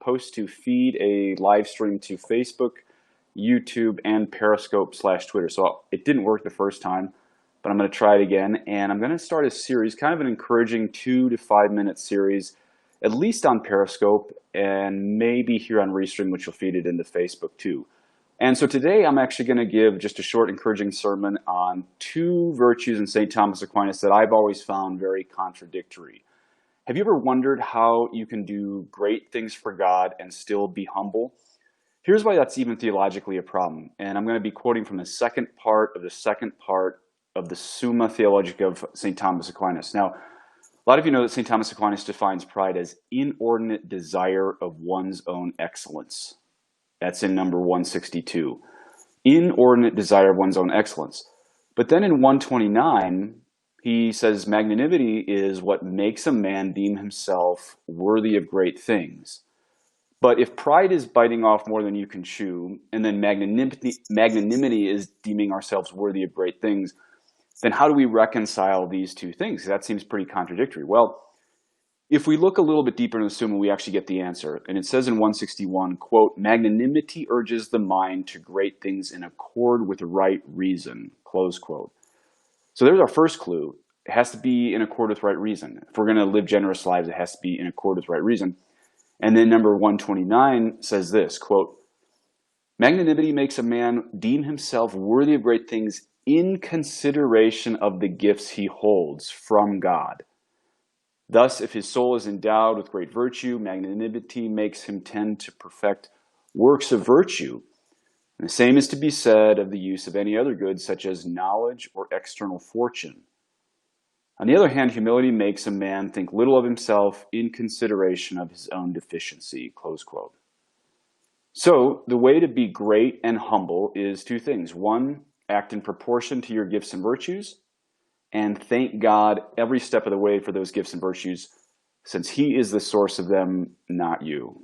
post to feed a live stream to Facebook, YouTube, and Periscope/Twitter. So it didn't work the first time, but I'm going to try it again. And I'm going to start a series, kind of an encouraging 2 to 5 minute series, at least on Periscope and maybe here on Restream, which will feed it into Facebook too. And so today I'm actually going to give just a short encouraging sermon on 2 virtues in St. Thomas Aquinas that I've always found very contradictory. Have you ever wondered how you can do great things for God and still be humble? Here's why that's even theologically a problem. And I'm going to be quoting from the second part of the Summa Theologica of St. Thomas Aquinas. Now, a lot of you know that St. Thomas Aquinas defines pride as inordinate desire of one's own excellence. That's in number 162. Inordinate desire of one's own excellence. But then in 129, he says magnanimity is what makes a man deem himself worthy of great things. But if pride is biting off more than you can chew, and then magnanimity is deeming ourselves worthy of great things, then how do we reconcile these two things? That seems pretty contradictory. Well, if we look a little bit deeper into the Summa, we actually get the answer. And it says in 161, quote, magnanimity urges the mind to great things in accord with right reason, close quote. So there's our first clue. It has to be in accord with right reason. If we're going to live generous lives, it has to be in accord with right reason. And then number 129 says this, quote, magnanimity makes a man deem himself worthy of great things in consideration of the gifts he holds from God. Thus, if his soul is endowed with great virtue, magnanimity makes him tend to perfect works of virtue. And the same is to be said of the use of any other good, such as knowledge or external fortune. On the other hand, humility makes a man think little of himself in consideration of his own deficiency, close quote. So the way to be great and humble is 2 things. 1, act in proportion to your gifts and virtues, and thank God every step of the way for those gifts and virtues, since he is the source of them, not you.